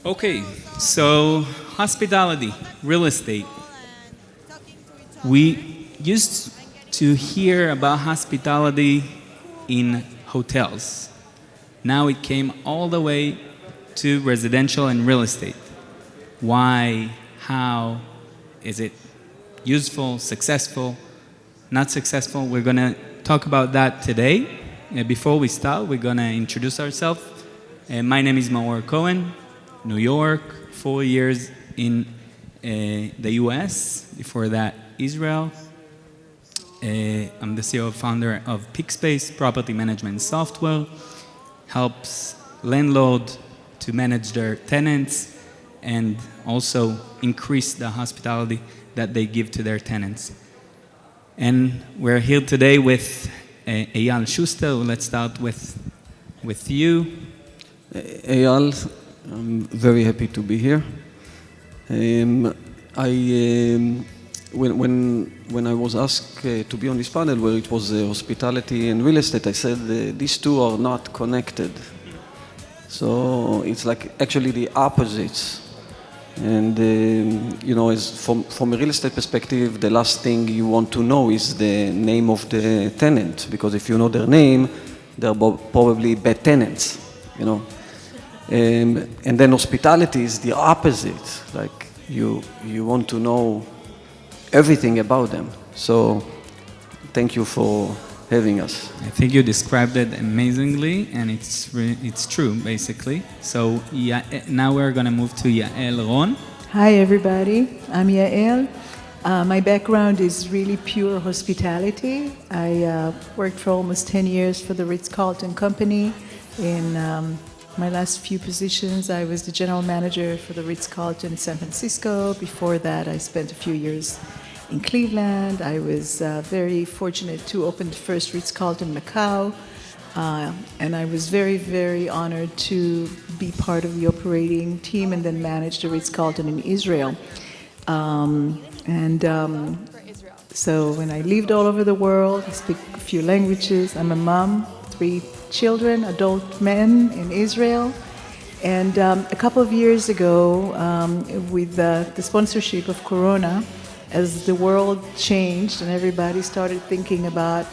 Okay, so hospitality, real estate. We used to hear about hospitality in hotels. Now it came all the way to residential and real estate. Why? How? Is it useful, successful, not successful? We're going to talk about that today. Before we start, we're going to introduce ourselves. My name is Maor Cohen, New York, 4 years in the US, before that, Israel. I'm the CEO and founder of PickSpace, property management software, helps landlord to manage their tenants and also increase the hospitality that they give to their tenants. And we're here today with Eyal Shuster. Let's start with you. Eyal, I'm very happy to be here. When I was asked to be on this panel where it was hospitality and real estate, I said these two are not connected. So it's like actually the opposites. And as from a real estate perspective, the last thing you want to know is the name of the tenant, because if you know their name, they're probably bad tenants, And then hospitality is the opposite. Like you want to know everything about them. So thank you for having us. I think you described it amazingly, and it's true, basically. So now we're going to move to Yael Ron. Hi, everybody. I'm Yael. My background is really pure hospitality. I worked for almost 10 years for the Ritz-Carlton Company. In my last few positions, I was the general manager for the Ritz-Carlton in San Francisco. Before that, I spent a few years in Cleveland. I was very fortunate to open the first Ritz-Carlton Macau, and I was very, very honored to be part of the operating team and then manage the Ritz-Carlton in Israel. So when I lived all over the world, I speak a few languages. I'm a mom, 3 children, adult men in Israel. And a couple of years ago, with the sponsorship of Corona, as the world changed and everybody started thinking about,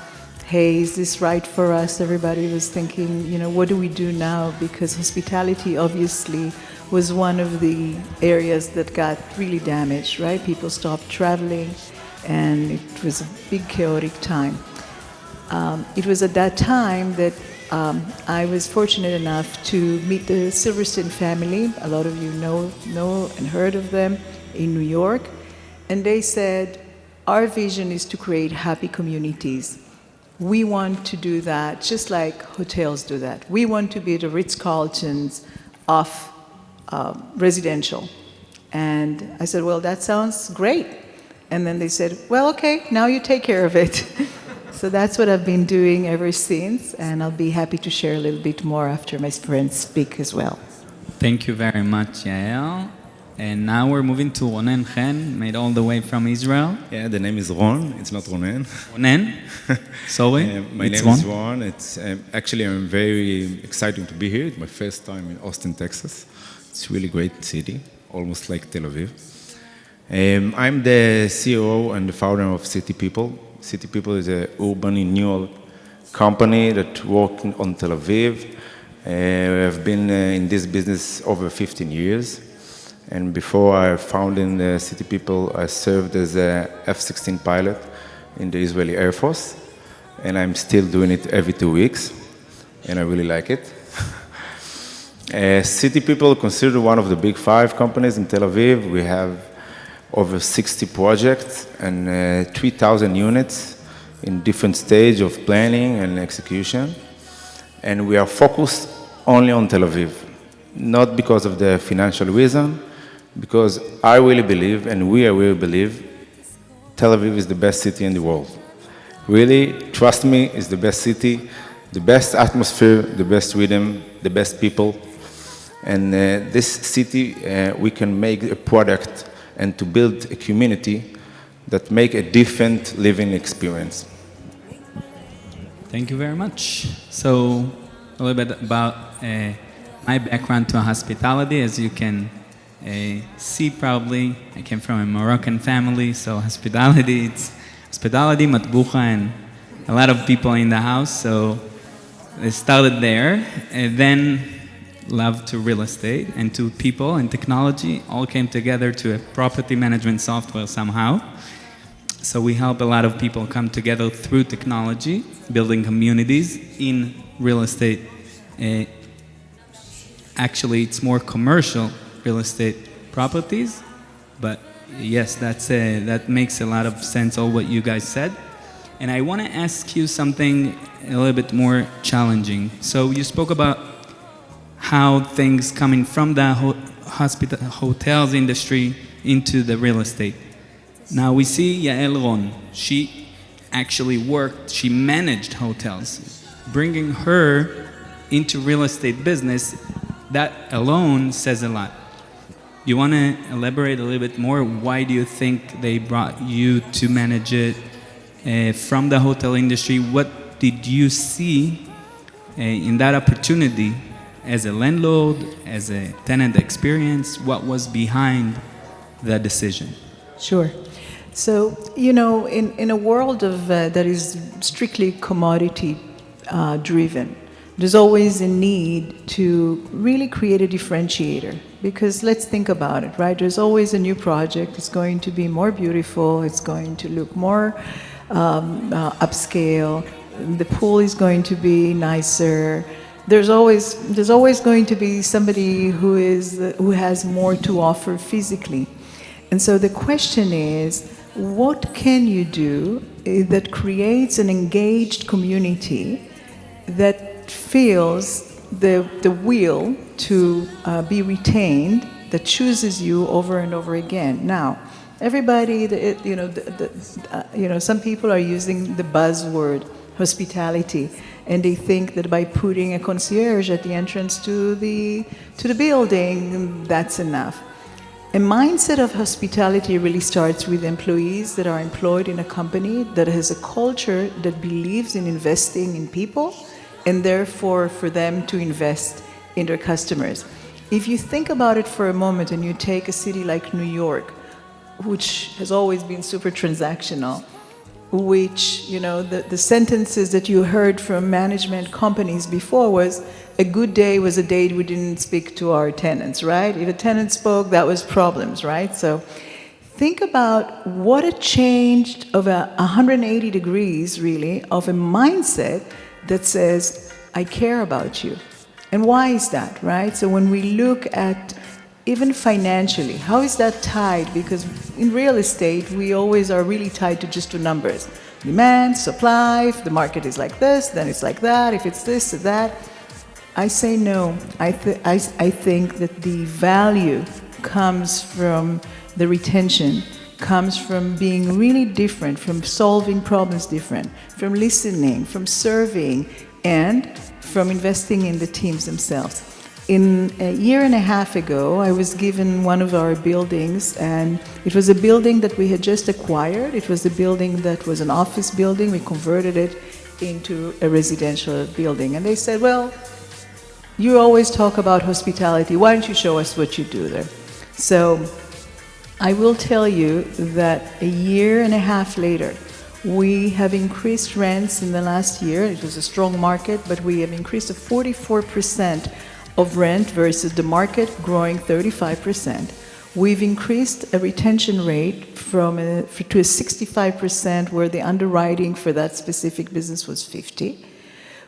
hey, is this right for us? Everybody was thinking, what do we do now? Because hospitality obviously was one of the areas that got really damaged, right? People stopped traveling and it was a big chaotic time. It was at that time that I was fortunate enough to meet the Silverstein family. A lot of you know and heard of them in New York. And they said, our vision is to create happy communities. We want to do that just like hotels do that. We want to be the Ritz-Carltons of residential. And I said, well, that sounds great. And then they said, well, okay, now you take care of it. So that's what I've been doing ever since, and I'll be happy to share a little bit more after my friends speak as well. Thank you very much, Yael. And now we're moving to Ronen Chen, made all the way from Israel. Yeah, the name is Ron. It's not Ronen. Ronen? Sorry. My name is Ron. It's actually I'm very excited to be here. It's my first time in Austin, Texas. It's a really great city, almost like Tel Aviv. I'm the CEO and the founder of City People. City People is an urban renewal company that works on Tel Aviv. I've been in this business over 15 years. And before I founded City People, I served as a F-16 pilot in the Israeli Air Force. And I'm still doing it every 2 weeks. And I really like it. City People considered one of the big 5 companies in Tel Aviv. We have over 60 projects and 3,000 units in different stages of planning and execution. And we are focused only on Tel Aviv, not because of the financial reason, because I really believe, and we really believe, Tel Aviv is the best city in the world. Really, trust me, it's the best city, the best atmosphere, the best rhythm, the best people. And this city, we can make a product and to build a community that make a different living experience. Thank you very much. So a little bit about my background to hospitality, as you can see probably. I came from a Moroccan family, so hospitality, matbucha, and a lot of people in the house, so I started there, and then love to real estate and to people and technology, all came together to a property management software somehow. So we help a lot of people come together through technology, building communities in real estate. Actually, it's more commercial real estate properties, but yes, that makes a lot of sense, all what you guys said. And I want to ask you something a little bit more challenging. So you spoke about how things coming from the hotels industry into the real estate. Now we see Yael Ron. She actually she managed hotels. Bringing her into real estate business, that alone says a lot. You want to elaborate a little bit more? Why do you think they brought you to manage it from the hotel industry? What did you see in that opportunity as a landlord, as a tenant experience? What was behind that decision? Sure. So, in a world of that is strictly commodity driven, there's always a need to really create a differentiator. Because let's think about it, right? There's always a new project. It's going to be more beautiful. It's going to look more upscale. The pool is going to be nicer. There's always going to be somebody who has more to offer physically. And so the question is, what can you do that creates an engaged community that feels the will to be retained, that chooses you over and over again? Now, everybody, some people are using the buzzword hospitality, and they think that by putting a concierge at the entrance to the building, that's enough. A mindset of hospitality really starts with employees that are employed in a company that has a culture that believes in investing in people, and therefore for them to invest in their customers. If you think about it for a moment and you take a city like New York, which has always been super transactional, which, the sentences that you heard from management companies before was, a good day was a day we didn't speak to our tenants, right? If a tenant spoke, that was problems, right? So think about what a change of 180 degrees, really, of a mindset that says, I care about you. And why is that, right? So when we look at even financially, how is that tied? Because in real estate, we always are really tied to just two numbers. Demand, supply, if the market is like this, then it's like that, if it's this or that. I say no. I think that the value comes from the retention, comes from being really different, from solving problems different, from listening, from serving, and from investing in the teams themselves. In a year and a half ago, I was given one of our buildings, and it was a building that we had just acquired. It was a building that was an office building. We converted it into a residential building. And they said, well, you always talk about hospitality. Why don't you show us what you do there? So I will tell you that a year and a half later, we have increased rents in the last year. It was a strong market, but we have increased to 44% of rent versus the market growing 35%. We've increased a retention rate to a 65% where the underwriting for that specific business was 50%.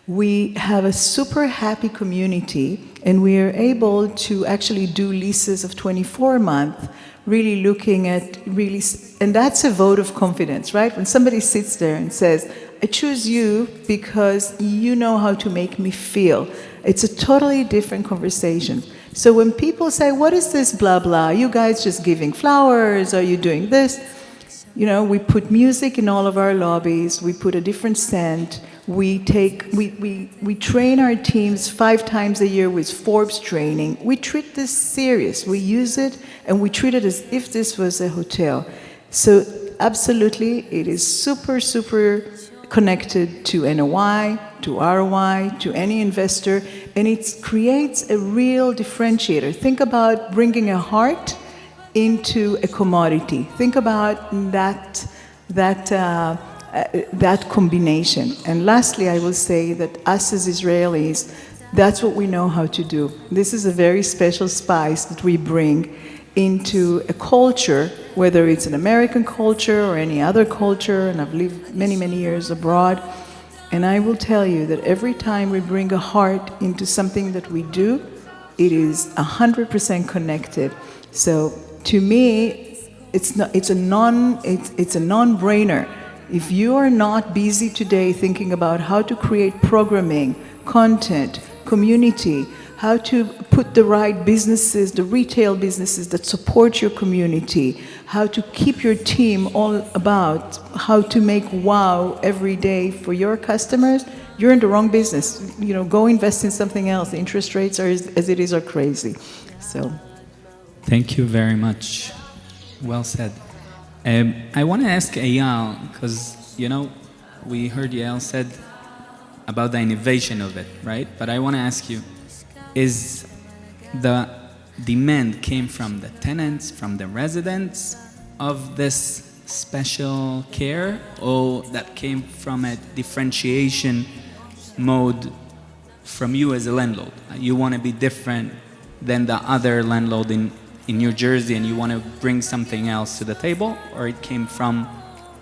We have a super happy community, and we are able to actually do leases of 24 months, really looking at and that's a vote of confidence, right? When somebody sits there and says, I choose you because you know how to make me feel. It's a totally different conversation. So when people say, what is this blah blah? You guys just giving flowers? Are you doing this? We put music in all of our lobbies. We put a different scent. We train our teams 5 times a year with Forbes training. We treat this serious. We use it, and we treat it as if this was a hotel. So absolutely, it is super, super connected to NOI, to ROI, to any investor, and it creates a real differentiator. Think about bringing a heart into a commodity. Think about that combination. And lastly, I will say that us as Israelis, that's what we know how to do. This is a very special spice that we bring into a culture, whether it's an American culture or any other culture, and I've lived many, many years abroad. And I will tell you that every time we bring a heart into something that we do, it is 100% connected. So to me, it's a non-brainer. If you are not busy today thinking about how to create programming, content, community, how to put the right businesses, the retail businesses that support your community, how to keep your team all about how to make wow every day for your customers, you're in the wrong business. Go invest in something else. The interest rates are, as it is, are crazy. So, thank you very much. Well said. I want to ask Eyal, because, we heard Yael said about the innovation of it, right? But I want to ask you, is the demand came from the tenants, from the residents of this special care, or that came from a differentiation mode from you as a landlord? You want to be different than the other landlord in New Jersey, and you want to bring something else to the table, or it came from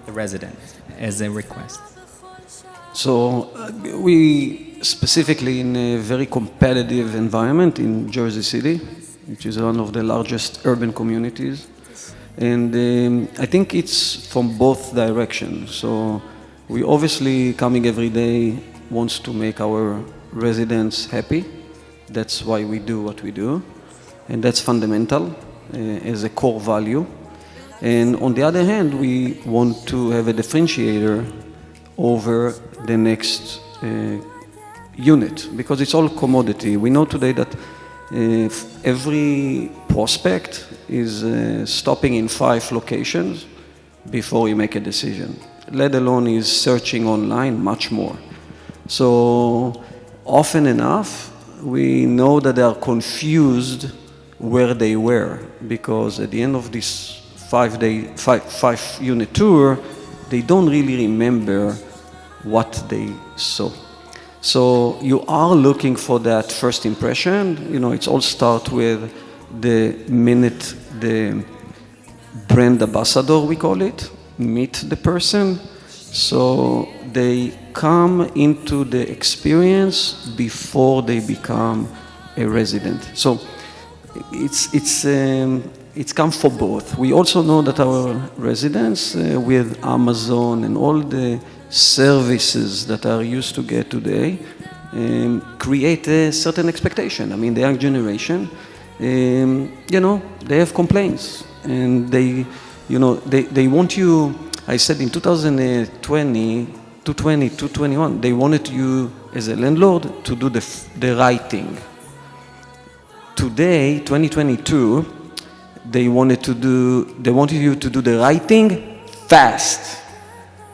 the residents as a request? So we specifically in a very competitive environment in Jersey City, which is one of the largest urban communities. And I think it's from both directions. So we obviously coming every day wants to make our residents happy. That's why we do what we do. And that's fundamental as a core value. And on the other hand, we want to have a differentiator over the next unit, because it's all commodity. We know today that every prospect is stopping in 5 locations before you make a decision, let alone is searching online much more. So often enough, we know that they are confused where they were, because at the end of this 5-unit tour, they don't really remember what they saw. So you are looking for that first impression. It's all start with the minute the brand ambassador, we call it, meet the person. So they come into the experience before they become a resident. So it's come for both. We also know that our residents with Amazon and all the services that are used to get today create a certain expectation. I mean, the young generation, they have complaints, and they want you. I said in 2020, 2021, they wanted you as a landlord to do the right thing. Today, 2022, they wanted you to do the right thing fast.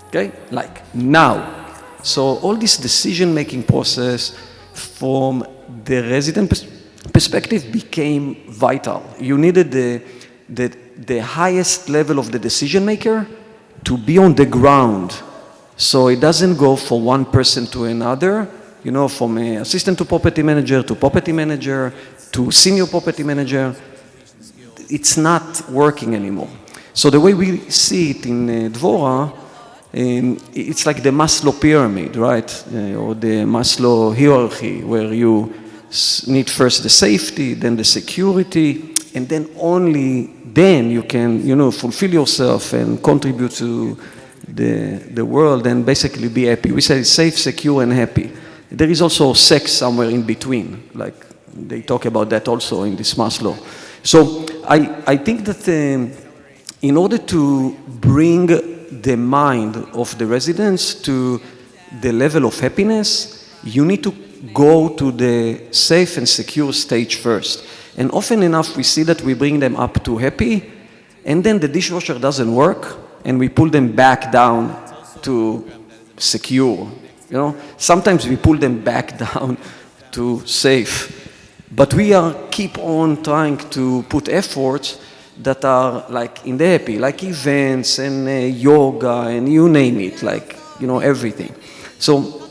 Okay? Like now. So all this decision-making process from the resident perspective became vital. You needed the highest level of the decision maker to be on the ground. So it doesn't go from one person to another, from an assistant to property manager to senior property manager. It's not working anymore. So the way we see it in Dvora, it's like the Maslow pyramid, right? Or the Maslow hierarchy, where you need first the safety, then the security, and then only then you can, fulfill yourself and contribute to the world and basically be happy. We say safe, secure, and happy. There is also sex somewhere in between, like they talk about that also in this Maslow. So I think that in order to bring the mind of the residents to the level of happiness, you need to go to the safe and secure stage first. And often enough, we see that we bring them up to happy, and then the dishwasher doesn't work, and we pull them back down to secure. You know, sometimes we pull them back down to safe. But we keep on trying to put efforts that are like in the happy, like events and yoga and you name it, like, you know, everything. So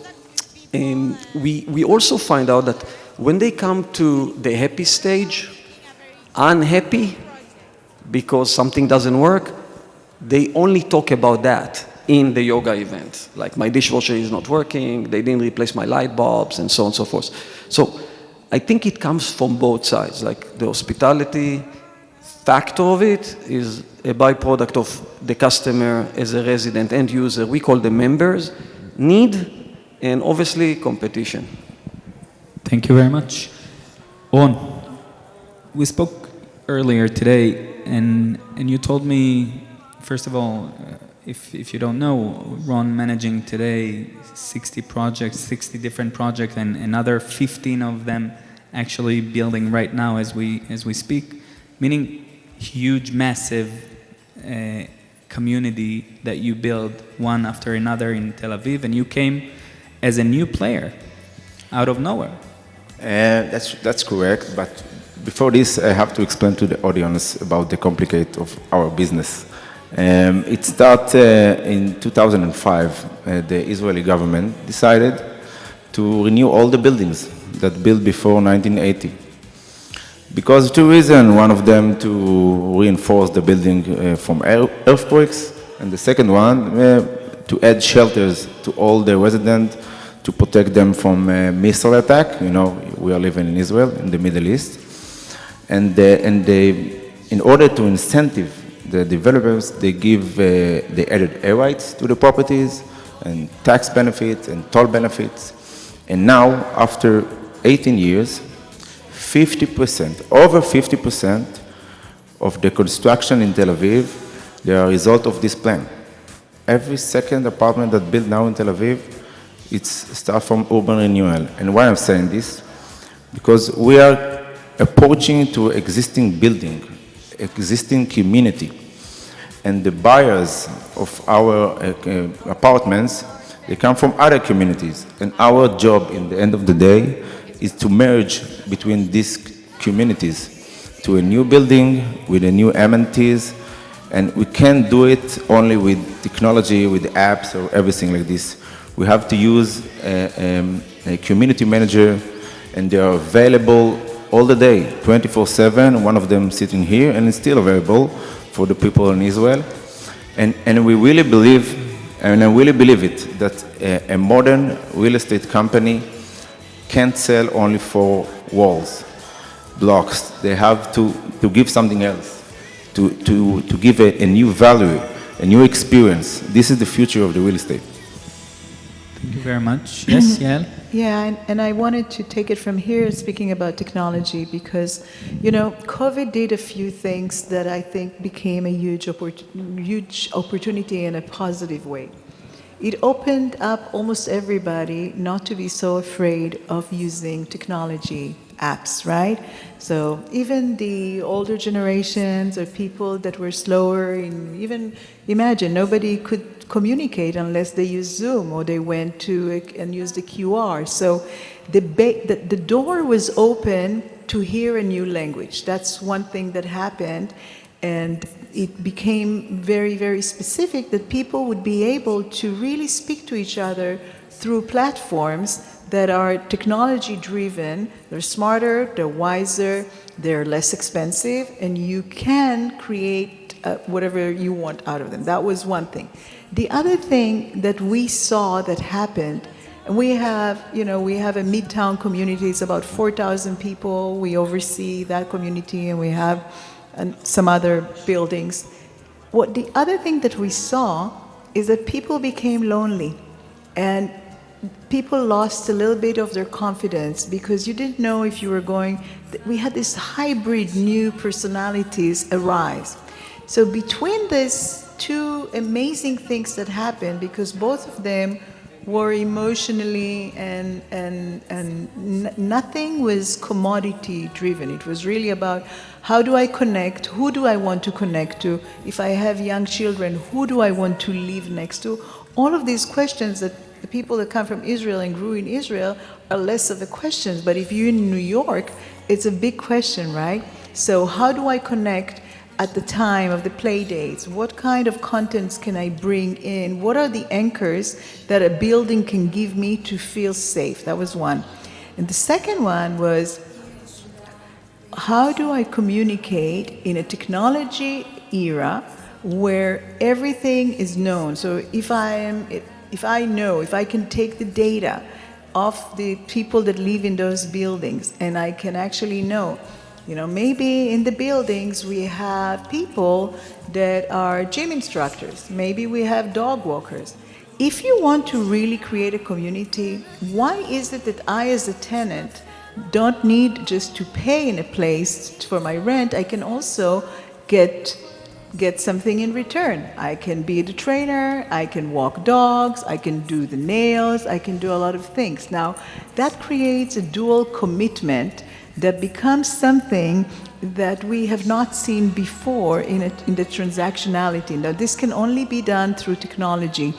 we also find out that when they come to the happy stage, unhappy because something doesn't work, they only talk about that in the yoga event. Like, my dishwasher is not working, they didn't replace my light bulbs, and so on and so forth. So I think it comes from both sides. Like, the hospitality factor of it is a byproduct of the customer as a resident end user. We call them members, need, and obviously competition. Thank you very much. On, we spoke earlier today, and you told me, first of all, if you don't know, Ron managing today 60 projects, 60 different projects, and another 15 of them actually building right now as we speak, meaning huge, massive community that you build one after another in Tel Aviv, and you came as a new player out of nowhere. That's correct, but before this, I have to explain to the audience about the complicate of our business. It started in 2005. The Israeli government decided to renew all the buildings that built before 1980. Because of two reasons. One of them to reinforce the building from earthquakes, and the second one to add shelters to all the residents to protect them from missile attack. You know, we are living in Israel, in the Middle East. And in order to incentive the developers, they added air rights to the properties, and tax benefits and toll benefits. And now, after 18 years, 50%, over 50% of the construction in Tel Aviv, they are a result of this plan. Every second apartment that built now in Tel Aviv, it's start from urban renewal. And why I'm saying this? Because we are approaching to existing building, existing community. And the buyers of our apartments, they come from other communities. And our job in the end of the day is to merge between these communities to a new building with a new amenities. And we can't do it only with technology, with apps or everything like this. We have to use a community manager, and they are available all the day, 24/7. One of them sitting here, and it's still available for the people in Israel. And we really believe, and I really believe it, that a modern real estate company can't sell only for walls, blocks. They have to give something else, to give a new value, a new experience. This is the future of the real estate. Thank you very much. Yes, Yael? Yeah, and I wanted to take it from here, speaking about technology, because, you know, COVID did a few things that I think became a huge opportunity in a positive way. It opened up almost everybody not to be so afraid of using technology apps, right? So even the older generations or people that were slower, even imagine nobody could communicate unless they used Zoom or they went to and used the QR. So the door was open to hear a new language. That's one thing that happened. And it became very, very specific that people would be able to really speak to each other through platforms that are technology-driven. They're smarter, they're wiser, they're less expensive, and you can create whatever you want out of them. That was one thing. The other thing that we saw that happened, and we have a Midtown community, it's about 4,000 people. We oversee that community, and we have some other buildings. What the other thing that we saw is that people became lonely, and people lost a little bit of their confidence because you didn't know if you were going. We had these hybrid new personalities arise. So between these two amazing things that happened, because both of them were emotionally and nothing was commodity driven. It was really about how do I connect, who do I want to connect to, if I have young children, who do I want to live next to, All of these questions that the people that come from Israel and grew in Israel are less of the questions. But if you're in New York, it's a big question, right? So how do I connect at the time of the play dates? What kind of contents can I bring in? What are the anchors that a building can give me to feel safe? That was one. And the second one was, how do I communicate in a technology era where everything is known? So if I can take the data of the people that live in those buildings, and I can actually know, maybe in the buildings we have people that are gym instructors, maybe we have dog walkers. If you want to really create a community, why is it that I as a tenant don't need just to pay in a place for my rent? I can also get something in return. I can be the trainer, I can walk dogs, I can do the nails, I can do a lot of things. Now, that creates a dual commitment that becomes something that we have not seen before in the transactionality. Now, this can only be done through technology.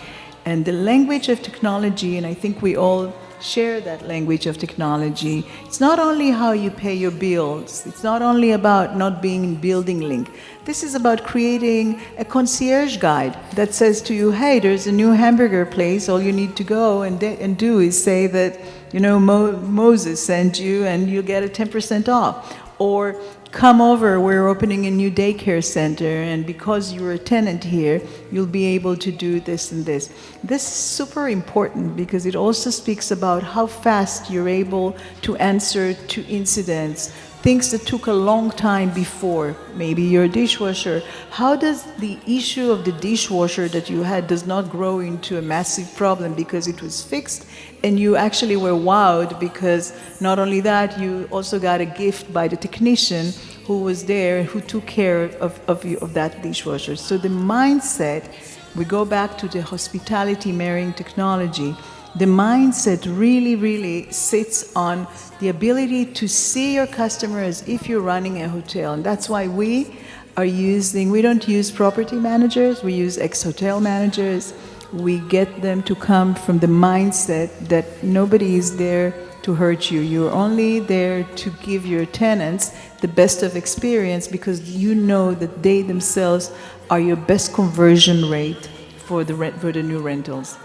And the language of technology, and I think we all share that language of technology. It's not only how you pay your bills. It's not only about not being in building link. This is about creating a concierge guide that says to you, hey, there's a new hamburger place. All you need to go and do is say that, Moses sent you and you'll get a 10% off. Or come over, we're opening a new daycare center, and because you're a tenant here, you'll be able to do this and this. This is super important because it also speaks about how fast you're able to answer to incidents, things that took a long time before. Maybe you're a dishwasher. How does the issue of the dishwasher that you had does not grow into a massive problem because it was fixed and you actually were wowed because not only that, you also got a gift by the technician who was there, who took care of that dishwasher. So the mindset, we go back to the hospitality marrying technology, the mindset really, really sits on the ability to see your customer as if you're running a hotel. And that's why we don't use property managers, we use ex-hotel managers. We get them to come from the mindset that nobody is there to hurt you. You're only there to give your tenants the best of experience because you know that they themselves are your best conversion rate for the new rentals.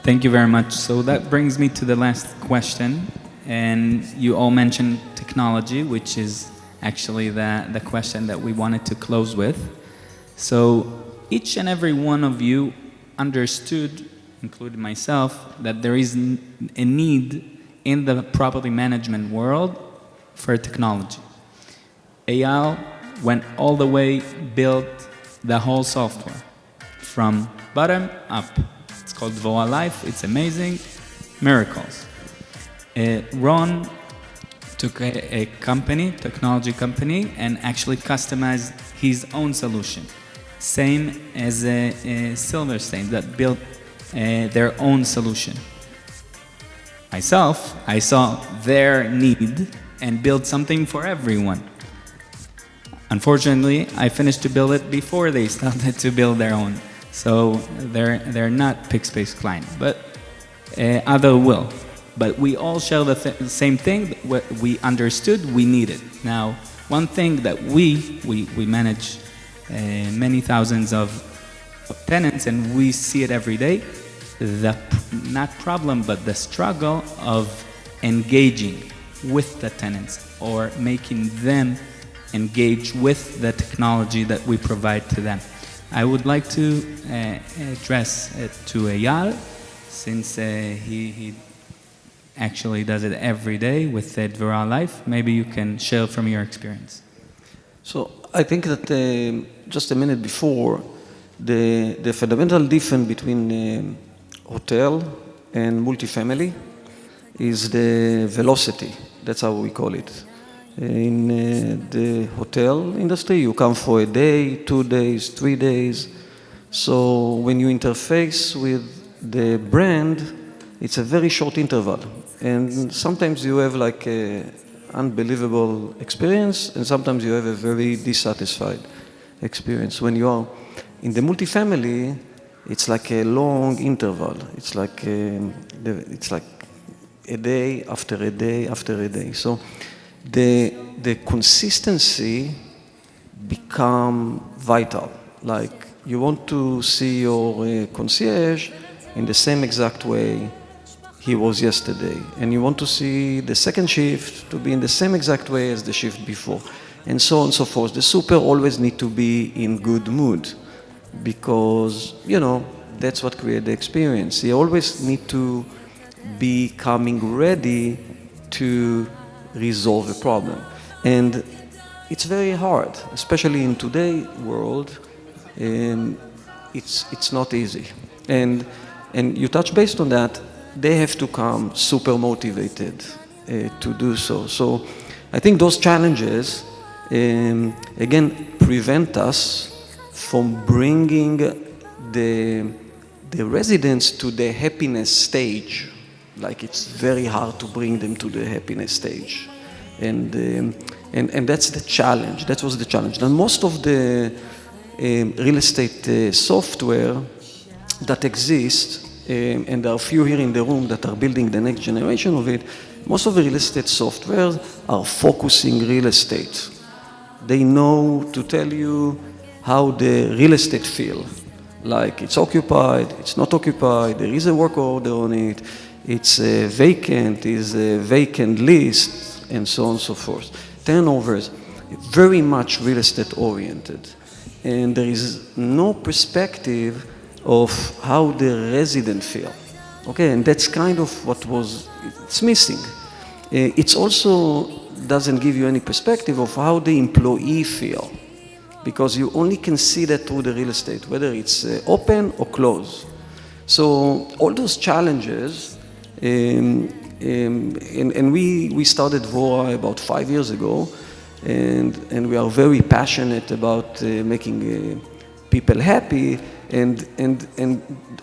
Thank you very much. So that brings me to the last question. And you all mentioned technology, which is actually the question that we wanted to close with. So each and every one of you understood, including myself, that there is a need in the property management world for technology. Eyal went all the way, built the whole software from bottom up. It's called Dvora Life. It's amazing. Miracles. Ron took a company, technology company, and actually customized his own solution. Same as Silverstein that built their own solution. Myself, I saw their need and built something for everyone. Unfortunately, I finished to build it before they started to build their own. So they're not PickSpace client, but other will. But we all share the same thing. What we understood, we needed. Now, one thing that we manage many thousands of tenants, and we see it every day. Not problem, but the struggle of engaging with the tenants or making them engage with the technology that we provide to them. I would like to address it to Eyal, since he actually does it every day with Dvora Life. Maybe you can share from your experience. So I think that just a minute before, the fundamental difference between hotel and multifamily is the velocity. That's how we call it. In the hotel industry, you come for a day, 2 days, 3 days. So when you interface with the brand, it's a very short interval. And sometimes you have like an unbelievable experience, and sometimes you have a very dissatisfied experience. When you are in the multifamily, it's like a long interval. It's like a day after a day after a day. So the consistency become vital. Like you want to see your concierge in the same exact way he was yesterday, and you want to see the second shift to be in the same exact way as the shift before, and so on and so forth. The super always need to be in good mood, because, that's what creates the experience. They always need to be coming ready to resolve a problem. And it's very hard, especially in today's world. It's not easy. And you touch based on that, they have to come super motivated to do so. So I think those challenges, again, prevent us from bringing the residents to the happiness stage. Like it's very hard to bring them to the happiness stage. And that's the challenge. That was the challenge. And most of the real estate software that exists, and there are a few here in the room that are building the next generation of it, most of the real estate software are focusing real estate. They know to tell you how the real estate feel. Like it's occupied, it's not occupied, there is a work order on it, it's vacant, is a vacant list, and so on and so forth. Turnovers, very much real estate oriented. And there is no perspective of how the resident feel. Okay, and that's kind of what it's missing. It also doesn't give you any perspective of how the employee feel, because you only can see that through the real estate, whether it's open or closed. So all those challenges, and we started Dvora about 5 years ago, and we are very passionate about making people happy, and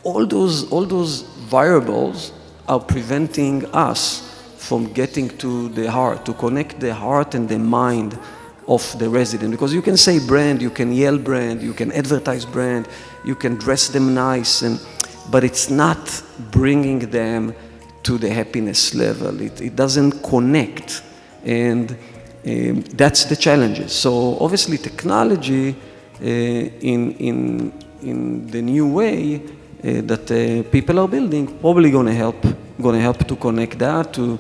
all those variables are preventing us from getting to the heart, to connect the heart and the mind of the resident. Because you can say brand, you can yell brand, you can advertise brand, you can dress them nice, but it's not bringing them to the happiness level. It doesn't connect, and that's the challenges. So obviously technology in the new way that people are building probably going to help to connect that, to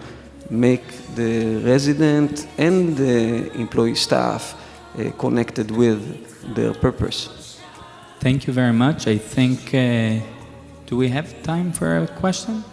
make the resident and the employee staff connected with their purpose. Thank you very much. I think, do we have time for a question?